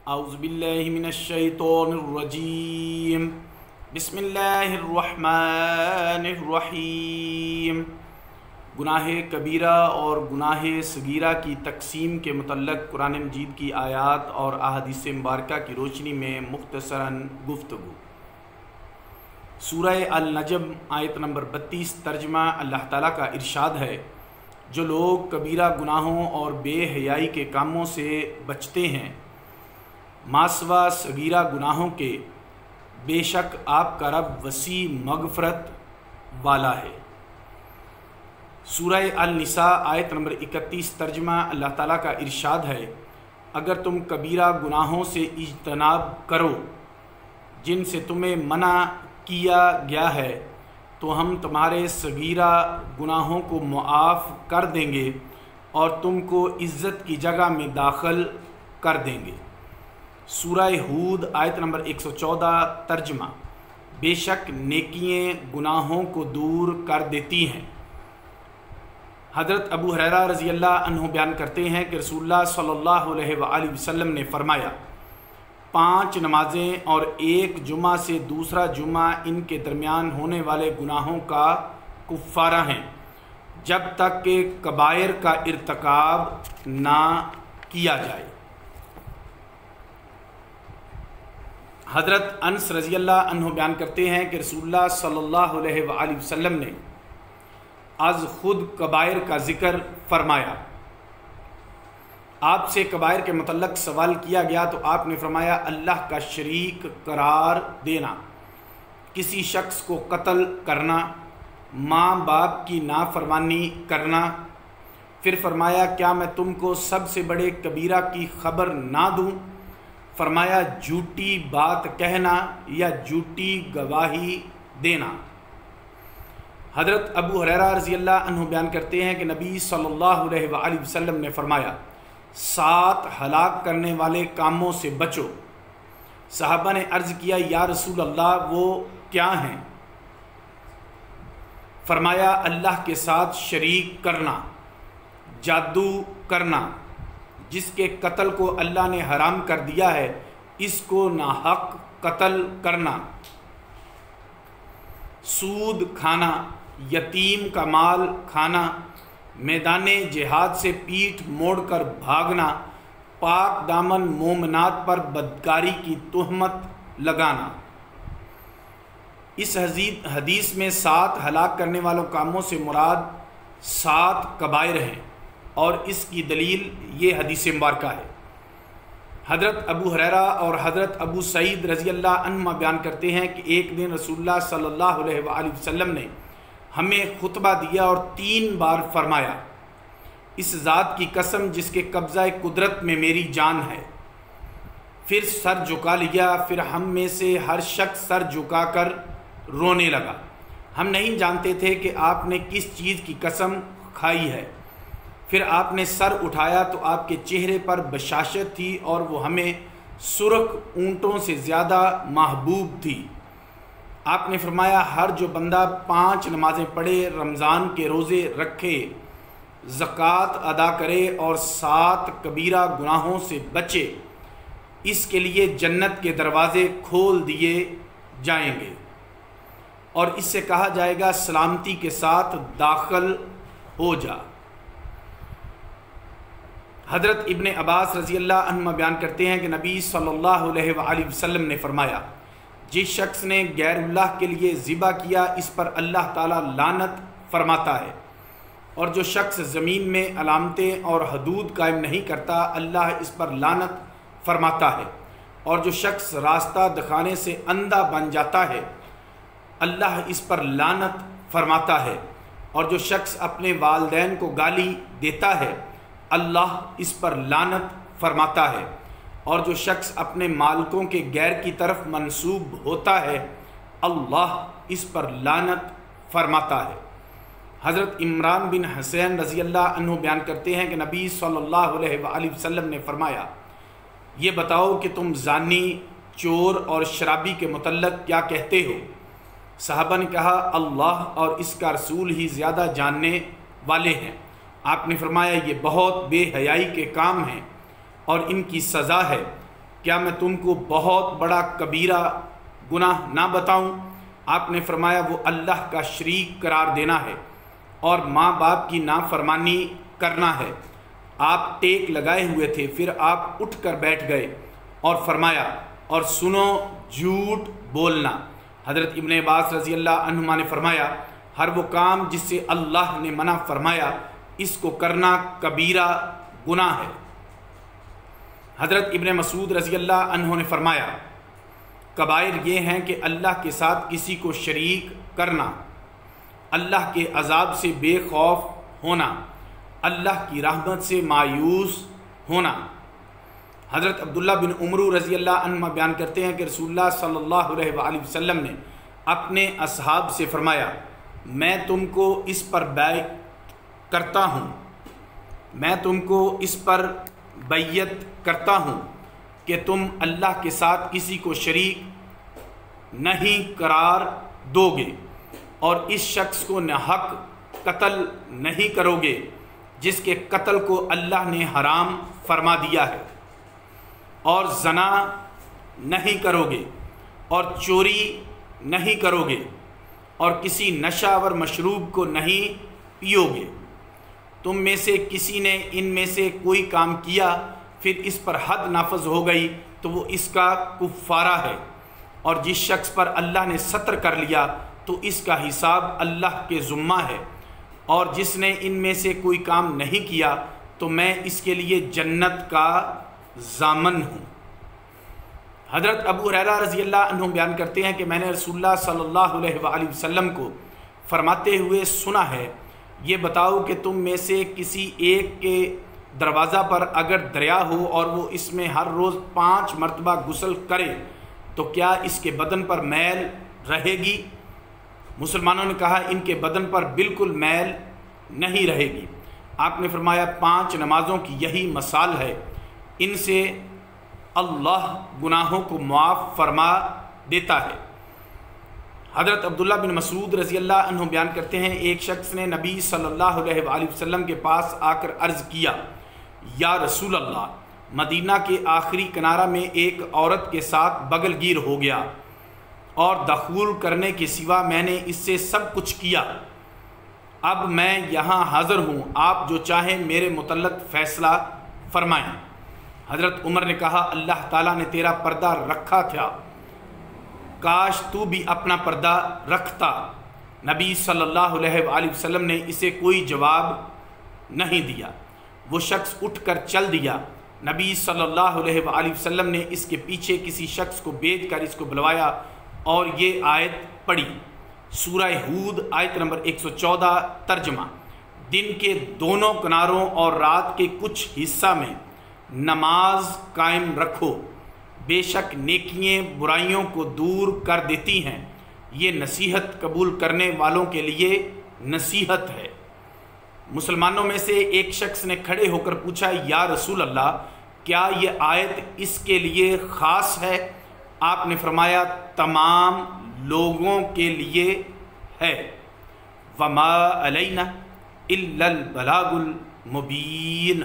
اعوذ باللہ من الشیطان الرجیم بسم اللہ الرحمن الرحیم۔ گناہ کبیرہ اور گناہ صغیرہ کی تقسیم کے متعلق قرآن مجید کی آیات اور احادیث مبارکہ کی روشنی میں مختصراً گفتگو۔ سورہ النجم آیت نمبر 32 ترجمہ اللہ تعالیٰ کا ارشاد ہے، جو لوگ کبیرہ گناہوں اور بے حیائی کے کاموں سے بچتے ہیں ماسوا صغیرہ گناہوں کے، بے شک آپ کا رب وسیع مغفرت والا ہے۔ سورہ النساء آیت نمبر 31 ترجمہ اللہ تعالیٰ کا ارشاد ہے، اگر تم کبیرہ گناہوں سے اجتناب کرو جن سے تمہیں منع کیا گیا ہے تو ہم تمہارے صغیرہ گناہوں کو معاف کر دیں گے اور تم کو عزت کی جگہ میں داخل کر دیں گے۔ سورہ ہود آیت نمبر 114 ترجمہ، بے شک نیکییں گناہوں کو دور کر دیتی ہیں۔ حضرت ابو ہریرہ رضی اللہ عنہ بیان کرتے ہیں کہ رسول اللہ صلی اللہ علیہ وآلہ وسلم نے فرمایا، 5 نمازیں اور ایک جمعہ سے دوسرا جمعہ ان کے درمیان ہونے والے گناہوں کا کفارہ ہیں جب تک کہ کبائر کا ارتکاب نہ کیا جائے۔ حضرت انس رضی اللہ عنہ بیان کرتے ہیں کہ رسول اللہ صلی اللہ علیہ وآلہ وسلم نے از خود کبائر کا ذکر فرمایا۔ آپ سے کبائر کے متعلق سوال کیا گیا تو آپ نے فرمایا، اللہ کا شریک قرار دینا، کسی شخص کو قتل کرنا، ماں باپ کی نافرمانی کرنا۔ پھر فرمایا، کیا میں تم کو سب سے بڑے کبیرہ کی خبر نہ دوں؟ فرمایا، جھوٹی بات کہنا یا جھوٹی گواہی دینا۔ حضرت ابو ہریرہ رضی اللہ عنہ بیان کرتے ہیں کہ نبی صلی اللہ علیہ وآلہ وسلم نے فرمایا، 7 ہلاک کرنے والے کاموں سے بچو۔ صحابہ نے عرض کیا، یا رسول اللہ وہ کیا ہیں؟ فرمایا، اللہ کے ساتھ شریک کرنا، جادو کرنا، جس کے قتل کو اللہ نے حرام کر دیا ہے اس کو ناحق قتل کرنا، سود کھانا، یتیم کا مال کھانا، میدان جہاد سے پیٹھ موڑ کر بھاگنا، پاک دامن مومنات پر بدکاری کی تہمت لگانا۔ اس حدیث میں 7 ہلاک کرنے والوں کاموں سے مراد 7 کبائر ہیں اور اس کی دلیل یہ حدیث مبارکہ ہے۔ حضرت ابو ہریرہ اور حضرت ابو سعید رضی اللہ عنہما بیان کرتے ہیں کہ ایک دن رسول اللہ صلی اللہ علیہ وآلہ وسلم نے ہمیں خطبہ دیا اور 3 بار فرمایا، اس ذات کی قسم جس کے قبضہ قدرت میں میری جان ہے۔ پھر سر جھکا لیا، پھر ہم میں سے ہر شخص سر جھکا کر رونے لگا۔ ہم نہیں جانتے تھے کہ آپ نے کس چیز کی قسم کھائی ہے۔ پھر آپ نے سر اٹھایا تو آپ کے چہرے پر بشاشت تھی اور وہ ہمیں سرخ اونٹوں سے زیادہ محبوب تھی۔ آپ نے فرمایا، ہر جو بندہ 5 نمازیں پڑھے، رمضان کے روزے رکھے، زکوٰۃ ادا کرے اور 7 کبیرہ گناہوں سے بچے، اس کے لیے جنت کے دروازے کھول دیے جائیں گے اور اس سے کہا جائے گا، سلامتی کے ساتھ داخل ہو جا۔ حضرت ابن عباس رضی اللہ عنہ بیان کرتے ہیں کہ نبی صلی اللہ علیہ وآلہ وسلم نے فرمایا، جس شخص نے غیر اللہ کے لیے ذبح کیا اس پر اللہ تعالیٰ لعنت فرماتا ہے، اور جو شخص زمین میں علامتیں اور حدود قائم نہیں کرتا اللہ اس پر لعنت فرماتا ہے، اور جو شخص راستہ دکھانے سے اندھا بن جاتا ہے اللہ اس پر لعنت فرماتا ہے، اور جو شخص اپنے والدین کو گالی دیتا ہے اللہ اس پر لعنت فرماتا ہے، اور جو شخص اپنے مالکوں کے غیر کی طرف منسوب ہوتا ہے اللہ اس پر لعنت فرماتا ہے۔ حضرت عمران بن حسین رضی اللہ عنہ بیان کرتے ہیں کہ نبی صلی اللہ علیہ وآلہ وسلم نے فرمایا، یہ بتاؤ کہ تم زانی، چور اور شرابی کے متعلق کیا کہتے ہو؟ صحابہ نے کہا، اللہ اور اس کا رسول ہی زیادہ جاننے والے ہیں۔ آپ نے فرمایا، یہ بہت بے حیائی کے کام ہیں اور ان کی سزا ہے، کیا میں تم کو بہت بڑا کبیرہ گناہ نہ بتاؤں؟ آپ نے فرمایا وہ اللہ کا شریک قرار دینا ہے اور ماں باپ کی نافرمانی کرنا ہے۔ آپ ٹیک لگائے ہوئے تھے، پھر آپ اٹھ کر بیٹھ گئے اور فرمایا اور سنو جھوٹ بولنا۔ حضرت ابن عباس رضی اللہ عنہما نے فرمایا ہر وہ کام جس سے اللہ نے منع فرمایا اس کو کرنا کبیرہ گناہ ہے۔ حضرت ابن مسعود رضی اللہ عنہ نے فرمایا کبائر یہ ہیں کہ اللہ کے ساتھ کسی کو شریک کرنا، اللہ کے عذاب سے بے خوف ہونا، اللہ کی رحمت سے مایوس ہونا۔ حضرت عبداللہ بن عمرو رضی اللہ عنہ بیان کرتے ہیں کہ رسول اللہ صلی اللہ علیہ وآلہ وسلم نے اپنے اصحاب سے فرمایا میں تم کو اس پر بیعت کرتا ہوں، میں تم کو اس پر بیعت کرتا ہوں کہ تم اللہ کے ساتھ کسی کو شریک نہیں قرار دو گے اور اس شخص کو ناحق قتل نہیں کرو گے جس کے قتل کو اللہ نے حرام فرما دیا ہے، اور زنا نہیں کرو گے اور چوری نہیں کرو گے اور کسی نشہ آور مشروب کو نہیں پیو گے۔ تم میں سے کسی نے ان میں سے کوئی کام کیا پھر اس پر حد نافذ ہو گئی تو وہ اس کا کفارہ ہے، اور جس شخص پر اللہ نے ستر کر لیا تو اس کا حساب اللہ کے ذمہ ہے، اور جس نے ان میں سے کوئی کام نہیں کیا تو میں اس کے لیے جنت کا ضامن ہوں۔ حضرت ابو ہریرہ رضی اللہ عنہ بیان کرتے ہیں کہ میں نے رسول اللہ صلی اللہ علیہ وآلہ وسلم کو فرماتے ہوئے سنا ہے یہ بتاؤ کہ تم میں سے کسی ایک کے دروازہ پر اگر دریا ہو اور وہ اس میں ہر روز 5 مرتبہ غسل کرے تو کیا اس کے بدن پر میل رہے گی؟ مسلمانوں نے کہا ان کے بدن پر بالکل میل نہیں رہے گی۔ آپ نے فرمایا 5 نمازوں کی یہی مثال ہے، ان سے اللہ گناہوں کو معاف فرما دیتا ہے۔ حضرت عبداللہ بن مسعود رضی اللہ عنہ بیان کرتے ہیں ایک شخص نے نبی صلی اللہ علیہ وآلہ وسلم کے پاس آ کر عرض کیا یا رسول اللہ مدینہ کے آخری کنارہ میں ایک عورت کے ساتھ بغل گیر ہو گیا اور دخول کرنے کے سوا میں نے اس سے سب کچھ کیا، اب میں یہاں حاضر ہوں، آپ جو چاہیں میرے متعلق فیصلہ فرمائیں۔ حضرت عمر نے کہا اللہ تعالیٰ نے تیرا پردہ رکھا تھا، کاش تو بھی اپنا پردہ رکھتا۔ نبی صلی اللہ علیہ وآلہ وسلم نے اسے کوئی جواب نہیں دیا، وہ شخص اٹھ کر چل دیا۔ نبی صلی اللہ علیہ وآلہ وسلم نے اس کے پیچھے کسی شخص کو بھیج کر اس کو بلوایا اور یہ آیت پڑھی، سورہ ہود آیت نمبر 114 ترجمہ، دن کے دونوں کناروں اور رات کے کچھ حصہ میں نماز قائم رکھو، بے شک نیکیاں برائیوں کو دور کر دیتی ہیں، یہ نصیحت قبول کرنے والوں کے لیے نصیحت ہے۔ مسلمانوں میں سے ایک شخص نے کھڑے ہو کر پوچھا یا رسول اللہ کیا یہ آیت اس کے لیے خاص ہے؟ آپ نے فرمایا تمام لوگوں کے لیے ہے، وما علینا الا البلاغ المبین۔